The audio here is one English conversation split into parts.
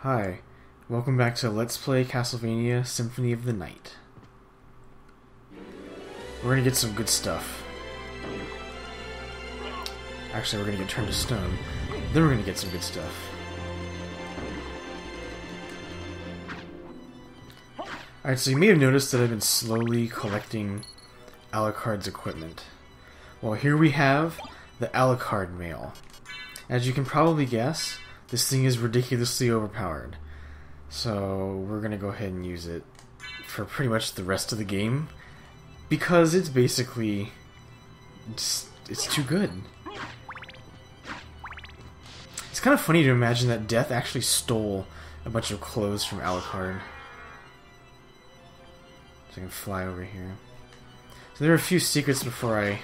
Hi, welcome back to Let's Play Castlevania Symphony of the Night. We're gonna get some good stuff. Actually, we're gonna get turned to stone. Then we're gonna get some good stuff. Alright, so you may have noticed that I've been slowly collecting Alucard's equipment. Well, here we have the Alucard mail. As you can probably guess, this thing is ridiculously overpowered. So we're gonna go ahead and use it for pretty much the rest of the game, because it's basically it's too good. It's kind of funny to imagine that Death actually stole a bunch of clothes from Alucard. So I can fly over here. So there are a few secrets before I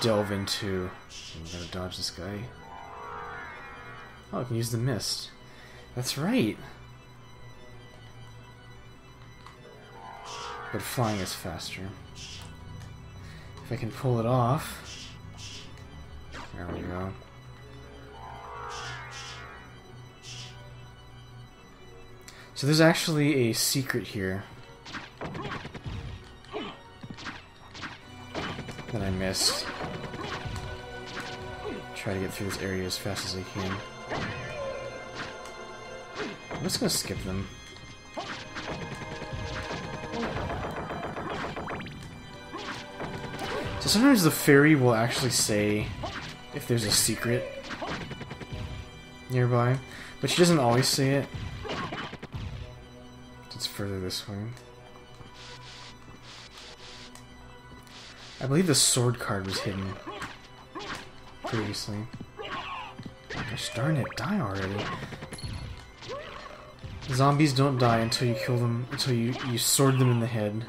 delve into... I'm gonna dodge this guy. Oh, I can use the mist. That's right! But flying is faster. If I can pull it off... There we go. So there's actually a secret here that I missed. Try to get through this area as fast as I can. I'm just gonna skip them. So sometimes the fairy will actually say if there's a secret nearby, but she doesn't always say it. It's further this way. I believe the sword card was hidden previously. Gosh darn it, die already. Zombies don't die until you kill them, until you sword them in the head.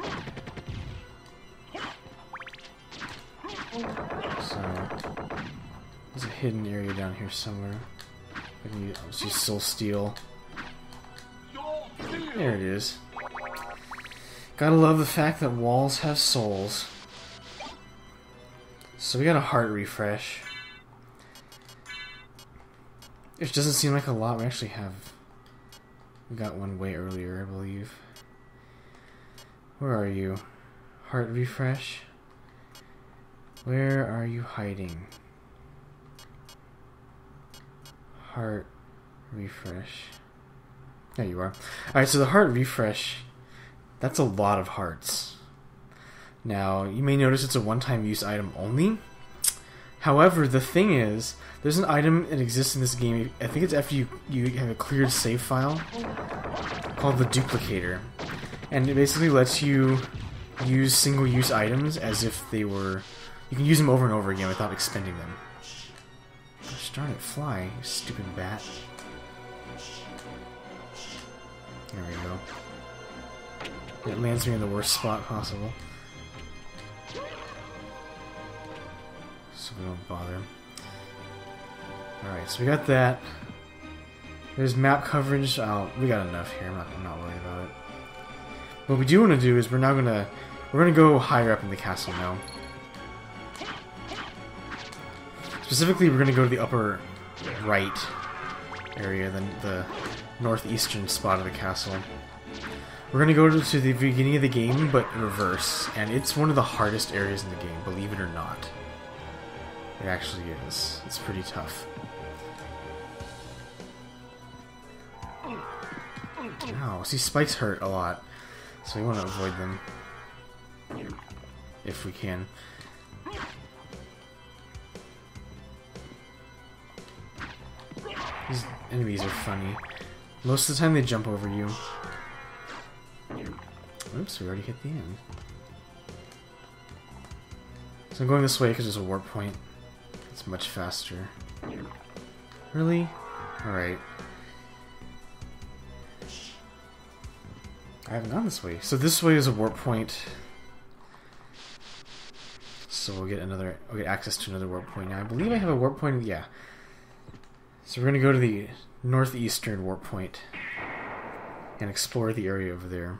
So, there's a hidden area down here somewhere. I can use Soul Steel. There it is. Gotta love the fact that walls have souls. So we got a heart refresh. Which doesn't seem like a lot. We actually have... We got one way earlier, I believe. Where are you? Heart refresh? Where are you hiding? Heart refresh. There you are. Alright, so the heart refresh, that's a lot of hearts. Now, you may notice it's a one-time use item only. However, the thing is, there's an item that exists in this game, I think it's after you have a cleared save file, called the Duplicator. And it basically lets you use single-use items as if they were... You can use them over and over again without expending them. Gosh darn it, fly, you stupid bat. There we go. It lands me in the worst spot possible. So we don't bother. Alright, so we got that. There's map coverage. We got enough here. I'm not worried about it. What we do want to do is we're gonna go higher up in the castle now. Specifically, we're gonna go to the upper right area, the northeastern spot of the castle. We're gonna go to the beginning of the game, but in reverse, and it's one of the hardest areas in the game, believe it or not. It actually is. It's pretty tough. Ow, see, spikes hurt a lot, so we want to avoid them if we can. These enemies are funny. Most of the time they jump over you. Oops, we already hit the end. So I'm going this way because there's a warp point. It's much faster. Really? Alright. I haven't gone this way. So this way is a warp point. So we'll get access to another warp point now. I believe I have a warp point, yeah. So we're gonna go to the northeastern warp point and explore the area over there.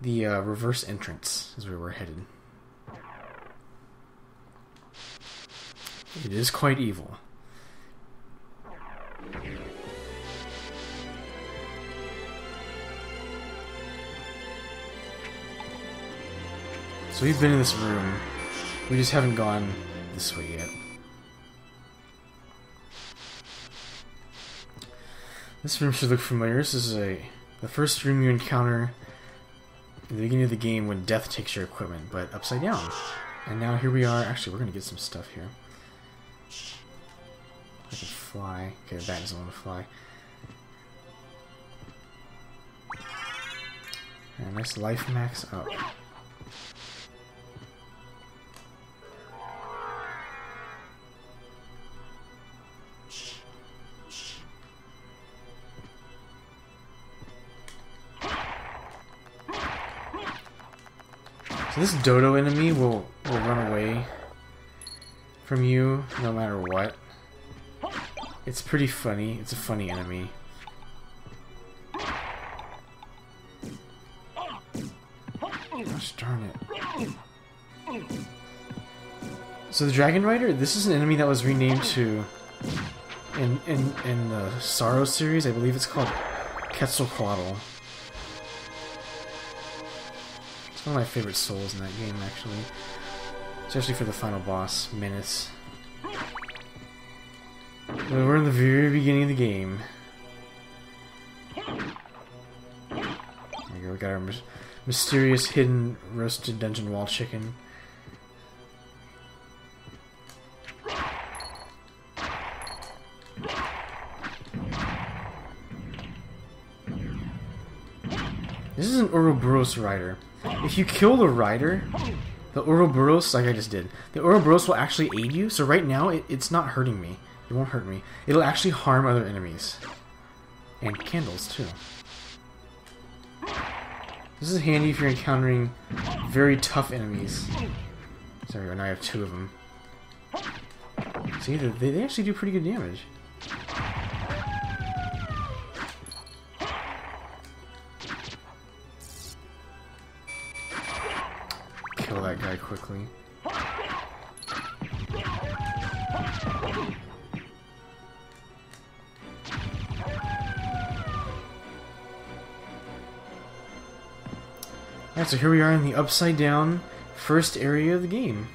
The reverse entrance is where we're headed. It is quite evil. So we've been in this room. We just haven't gone this way yet. This room should look familiar. This is the first room you encounter in the beginning of the game when death takes your equipment, but upside down. And now here we are. Actually, we're going to get some stuff here. I can fly. Okay, the bat doesn't want to fly. And a nice life max up. So this dodo enemy will run away from you no matter what. It's pretty funny. It's a funny enemy. Gosh darn it. So the Dragon Rider, this is an enemy that was renamed to in the Sorrow series. I believe it's called Quetzalcoatl. It's one of my favorite souls in that game, actually. Especially for the final boss, Menace. But we're in the very beginning of the game. There we go, we got our mysterious hidden roasted dungeon wall chicken. This is an Ouroboros rider. If you kill the rider, the Ouroboros, like I just did, the Ouroboros will actually aid you. So right now, it's not hurting me. It won't hurt me. It'll actually harm other enemies. And candles, too. This is handy if you're encountering very tough enemies. Sorry, now I have two of them. See, they actually do pretty good damage. Kill that guy quickly. Alright, so here we are in the upside down first area of the game.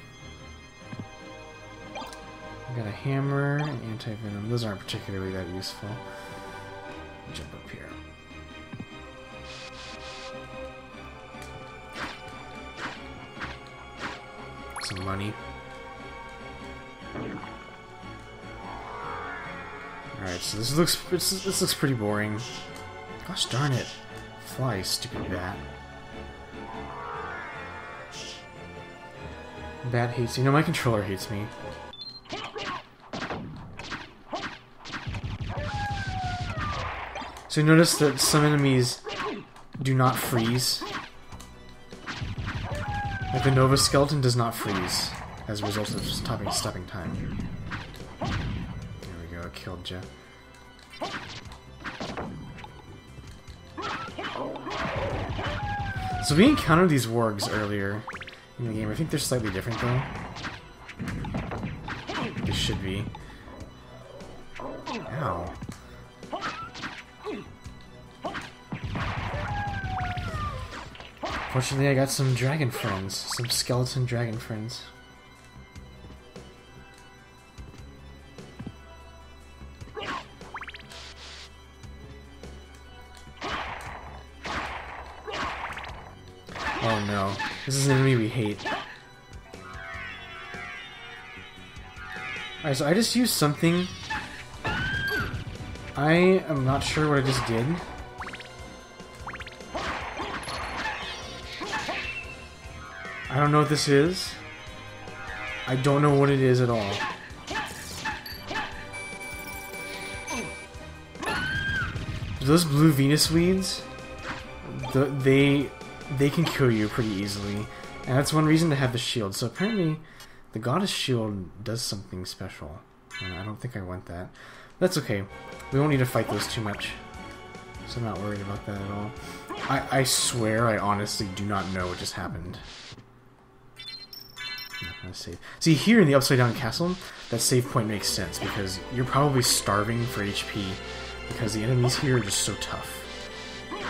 We got a hammer and anti-venom. Those aren't particularly that useful. Jump up here. Some money. Alright, so this looks pretty boring. Gosh darn it. Fly, stupid bat. Bat hates you. No, my controller hates me. So you notice that some enemies do not freeze. Like the Nova Skeleton does not freeze as a result of stopping time. There we go, I killed ya. So we encountered these wargs earlier in the game. I think they're slightly different though. They should be. Ow. Fortunately, I got some dragon friends. Some skeleton dragon friends. Oh no. This is an enemy we hate. Alright, so I just used something. I am not sure what I just did. I don't know what this is. I don't know what it is at all. Those blue Venus weeds, they can kill you pretty easily. And that's one reason to have the shield. So apparently, the Goddess Shield does something special. And I don't think I want that. That's okay. We won't need to fight those too much. So I'm not worried about that at all. I swear I honestly do not know what just happened. I'm not gonna save. See, here in the Upside Down Castle, that save point makes sense because you're probably starving for HP because the enemies here are just so tough.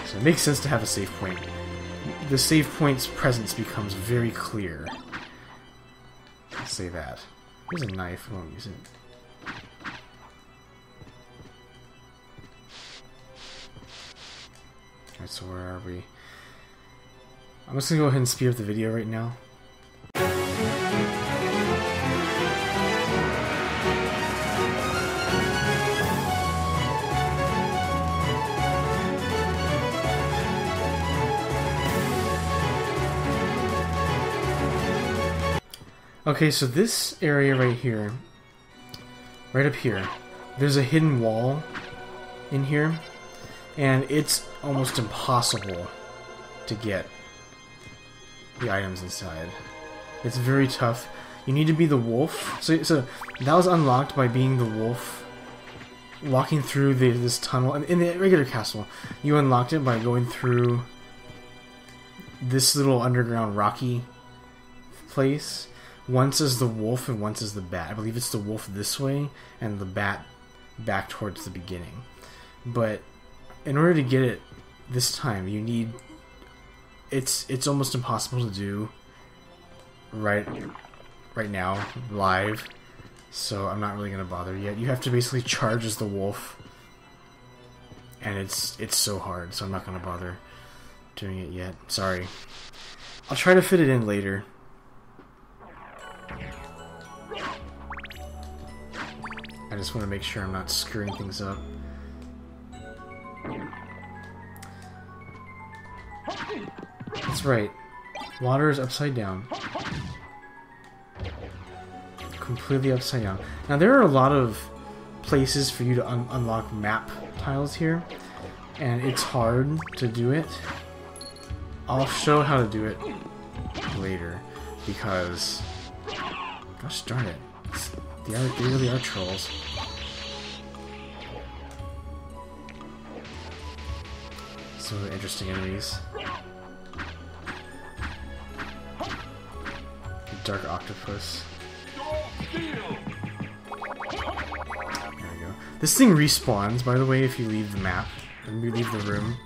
So it makes sense to have a save point. the save point's presence becomes very clear. I'll say that. There's a knife, I won't use it. Alright, so where are we? I'm just gonna go ahead and speed up the video right now. Okay, so this area right here, right up here, there's a hidden wall in here, and it's almost impossible to get the items inside. It's very tough. You need to be the wolf. So that was unlocked by being the wolf, walking through this tunnel. In the regular castle, you unlocked it by going through this little underground rocky place. Once is the wolf and once is the bat. I believe it's the wolf this way and the bat back towards the beginning. But in order to get it this time, you need... It's almost impossible to do right now, live. So I'm not really going to bother yet. You have to basically charge as the wolf. And it's so hard, so I'm not going to bother doing it yet. Sorry. I'll try to fit it in later. I just want to make sure I'm not screwing things up. That's right. Water is upside down. Completely upside down. Now there are a lot of places for you to unlock map tiles here, and it's hard to do it. I'll show how to do it later, because... Gosh darn it. They really are trolls. Some interesting enemies. The dark octopus. There we go. This thing respawns, by the way, if you leave the map. And you leave the room.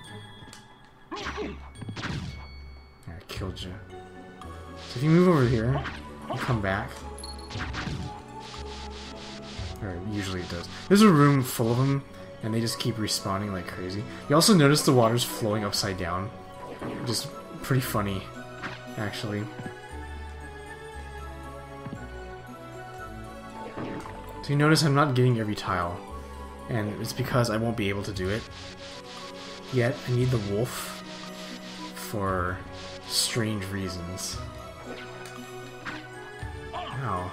Yeah, I killed you. So if you move over here, you come back. Or usually it does. There's a room full of them, and they just keep respawning like crazy. You also notice the water's flowing upside down. Which is pretty funny, actually. So you notice I'm not getting every tile. And it's because I won't be able to do it yet. I need the wolf for strange reasons. Ow.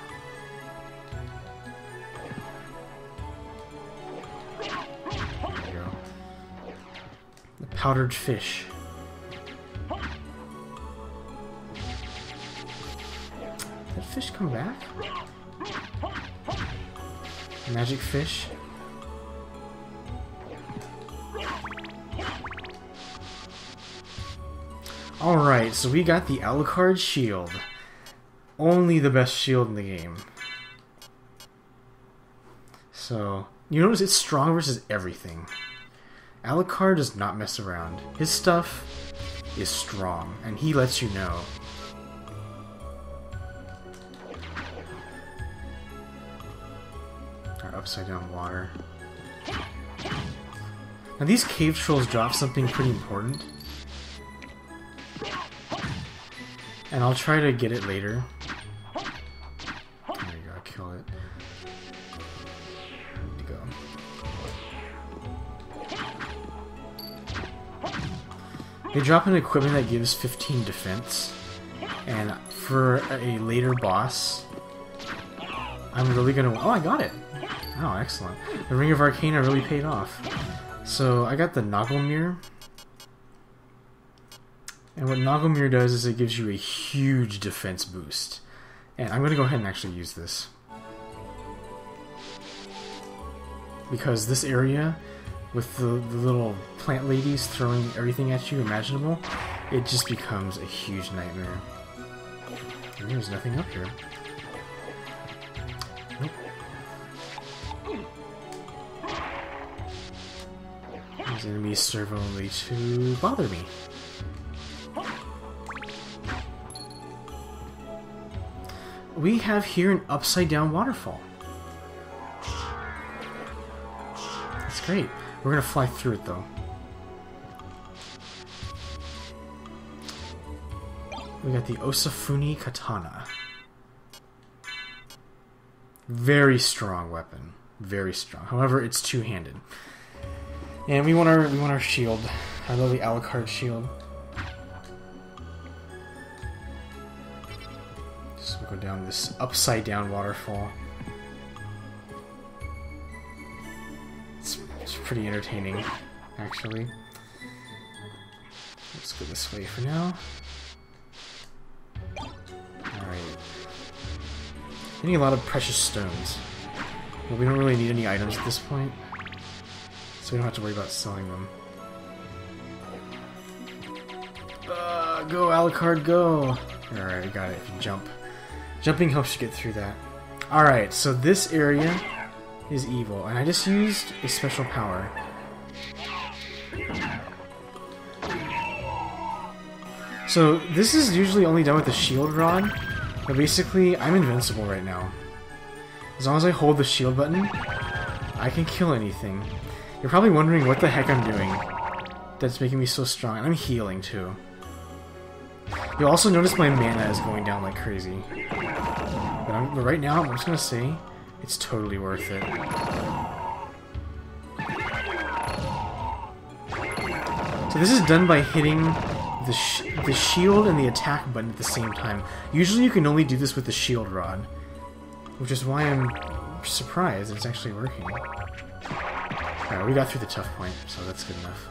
Powdered fish. Did fish come back? Magic fish? Alright, so we got the Alucard Shield. Only the best shield in the game. So, you notice it's strong versus everything. Alucard does not mess around. His stuff is strong, and he lets you know. Our upside down water. Now these cave trolls drop something pretty important. And I'll try to get it later. There you go, kill it. They drop an equipment that gives 15 defense, and for a later boss, I'm really gonna... Oh, I got it! Oh, excellent. The Ring of Arcana really paid off. So, I got the Nagelmir, and what Nagelmir does is it gives you a huge defense boost. And I'm gonna go ahead and actually use this. Because this area, with the little plant ladies throwing everything at you imaginable, it just becomes a huge nightmare. And there's nothing up here. Nope. These enemies serve only to bother me. we have here an upside-down waterfall. That's great. We're gonna fly through it, though. We got the Osafune Katana. Very strong weapon. Very strong. However, it's two-handed. And we want our shield. I love the Alucard Shield. So we'll go down this upside-down waterfall. It's pretty entertaining, actually. Let's go this way for now. Alright. Getting a lot of precious stones. But we don't really need any items at this point. So we don't have to worry about selling them. Go, Alucard, go! Alright, we got it. If you jump. Jumping helps you get through that. Alright, so this area is evil. And I just used a special power. So this is usually only done with the shield rod. But basically, I'm invincible right now. As long as I hold the shield button, I can kill anything. You're probably wondering what the heck I'm doing that's making me so strong. And I'm healing, too. You'll also notice my mana is going down like crazy. But right now, I'm just gonna say, it's totally worth it. So this is done by hitting the shield and the attack button at the same time. Usually you can only do this with the shield rod, which is why I'm surprised it's actually working. Alright, we got through the tough point, so that's good enough.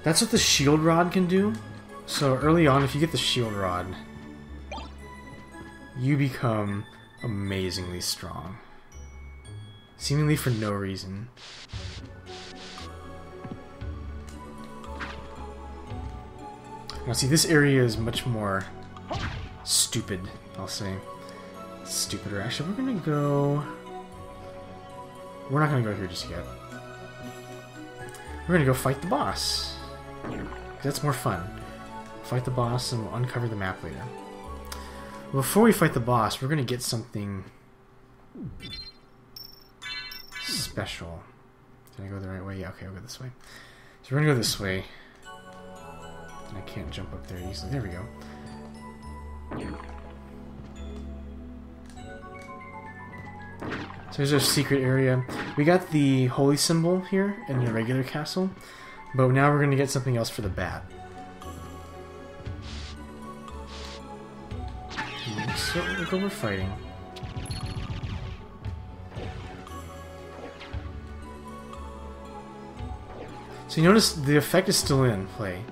That's what the shield rod can do. So early on, if you get the shield rod, you become amazingly strong. Seemingly for no reason. Now see, this area is much more stupid, I'll say. Stupider. Actually, we're gonna go... We're not gonna go here just yet. We're gonna go fight the boss. That's more fun. Fight the boss and we'll uncover the map later. Before we fight the boss, we're gonna get something special. Did I go the right way? Yeah, okay, I'll go this way. So we're gonna go this way. I can't jump up there easily. There we go. So there's our secret area. We got the holy symbol here in the regular castle, but now we're going to get something else for the bat. So look what we're fighting. So you notice the effect is still in play.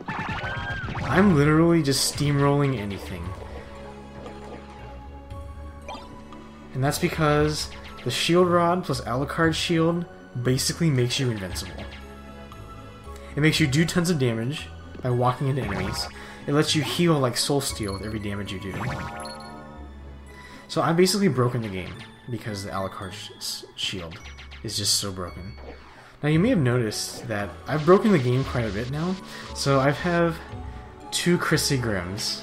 I'm literally just steamrolling anything. And that's because the shield rod plus Alucard Shield basically makes you invincible. It makes you do tons of damage by walking into enemies. It lets you heal like Soul Steel with every damage you do. So I've basically broken the game because the Alucard Shield is just so broken. Now you may have noticed that I've broken the game quite a bit now. So I have 2 Chrissy Grims,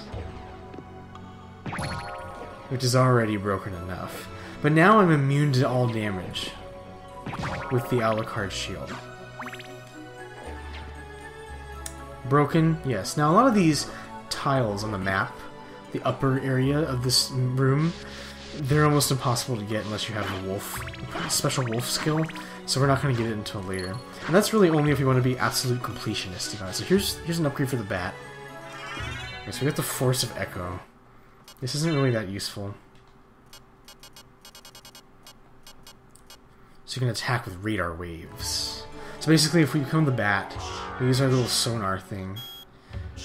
which is already broken enough. But now I'm immune to all damage with the Alucard Shield. Broken, yes. Now a lot of these tiles on the map, the upper area of this room, they're almost impossible to get unless you have the wolf, special wolf skill. So we're not going to get it until later. And that's really only if you want to be absolute completionist about it. So here's an upgrade for the bat. Okay, so we got the Force of Echo. This isn't really that useful. So you can attack with radar waves. So basically, if we become the bat, we use our little sonar thing.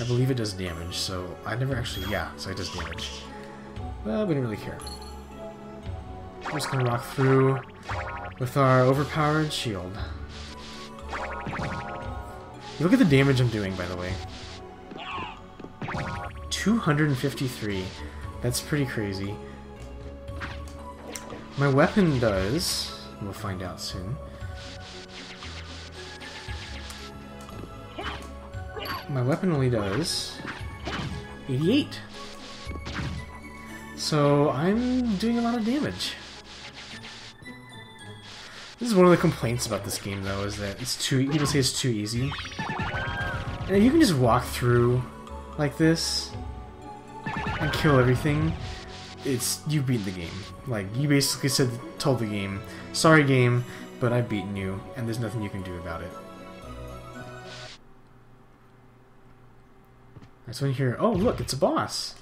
I believe it does damage, so I never actually... Yeah, so it does damage. Well, we don't really care. We're just gonna rock through with our overpowered shield. Look at the damage I'm doing, by the way. 253. That's pretty crazy. My weapon does... We'll find out soon. My weapon only does 88. So I'm doing a lot of damage. This is one of the complaints about this game, though, is that it's too. People say it's too easy. And if you can just walk through like this and kill everything, you've beaten the game. Like, you basically told the game, sorry game, but I've beaten you, and there's nothing you can do about it. That's when you hear, oh look, it's a boss.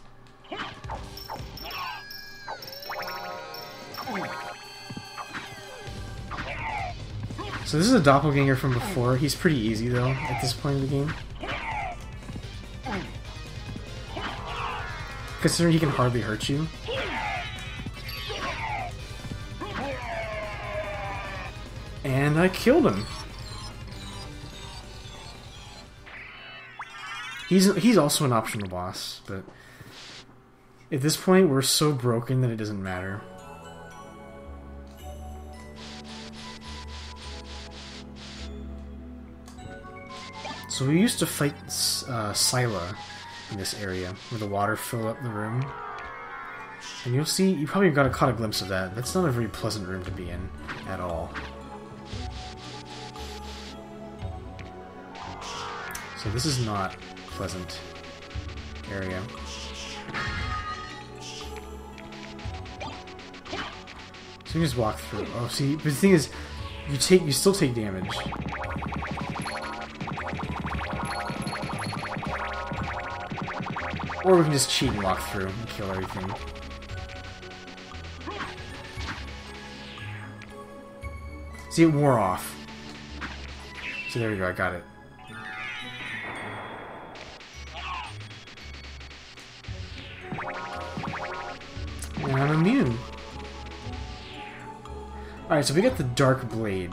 So this is a doppelganger from before. He's pretty easy though at this point in the game, considering he can hardly hurt you. And I killed him. He's also an optional boss, but at this point we're so broken that it doesn't matter. So we used to fight Scylla in this area, where the water filled up the room. And you'll see, you probably caught a glimpse of that. That's not a very pleasant room to be in, at all. So this is not a pleasant area. So you just walk through. Oh, see, but the thing is, you still take damage. Or we can just cheat and walk through and kill everything. See, it wore off. So there we go, I got it. And I'm immune. Alright, so we got the Dark Blade.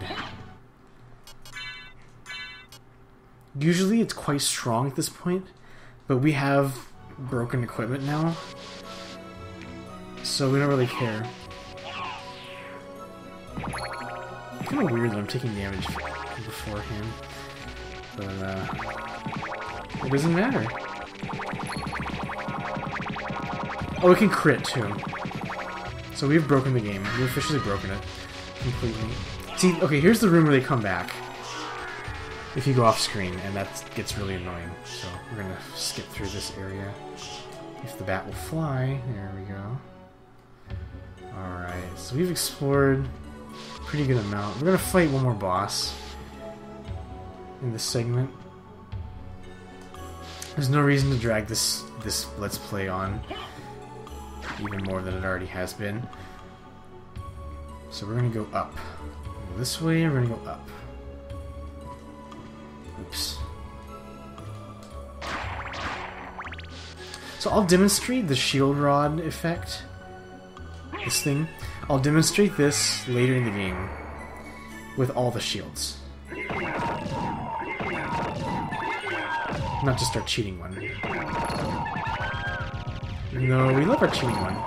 Usually it's quite strong at this point, but we have broken equipment now, so we don't really care. Kind of weird that I'm taking damage beforehand, but it doesn't matter. Oh, it can crit too. So we've broken the game. We've officially broken it completely. See, okay, here's the room where they come back if you go off screen, and that gets really annoying. So we're gonna skip through this area. If the bat will fly, there we go. Alright, so we've explored a pretty good amount. We're gonna fight one more boss in this segment. There's no reason to drag this Let's Play on even more than it already has been. So we're gonna go up. This way, we're gonna go up. Oops. So I'll demonstrate the shield rod effect. This thing. I'll demonstrate this later in the game with all the shields. Not just our cheating one. No, we love our cheating one.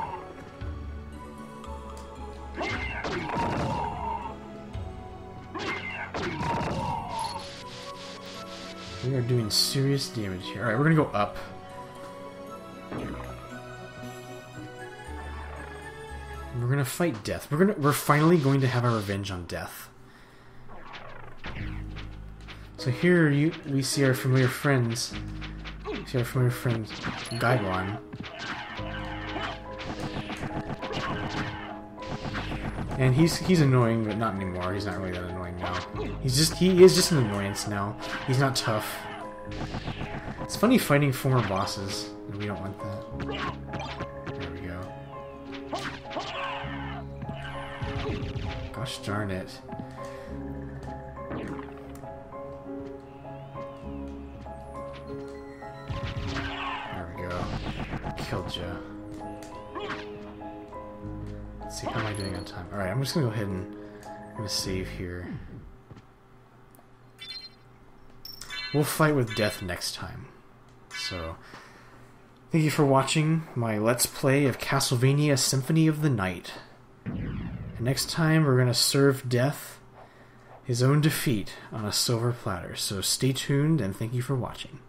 We are doing serious damage here. Alright, we're gonna go up. We're gonna fight death. We're finally going to have our revenge on death. So here we see our familiar friends. Gaibon. And he's annoying, but not anymore. He's not really that annoying now. He is just an annoyance now. He's not tough. It's funny fighting former bosses, and we don't want that. There we go. Gosh darn it. There we go. Killed ya. Let's see, how am I doing on time? Alright, I'm just gonna go ahead and I'm gonna save here. We'll fight with death next time. So, thank you for watching my Let's Play of Castlevania Symphony of the Night. And next time we're gonna serve death his own defeat on a silver platter. So stay tuned and thank you for watching.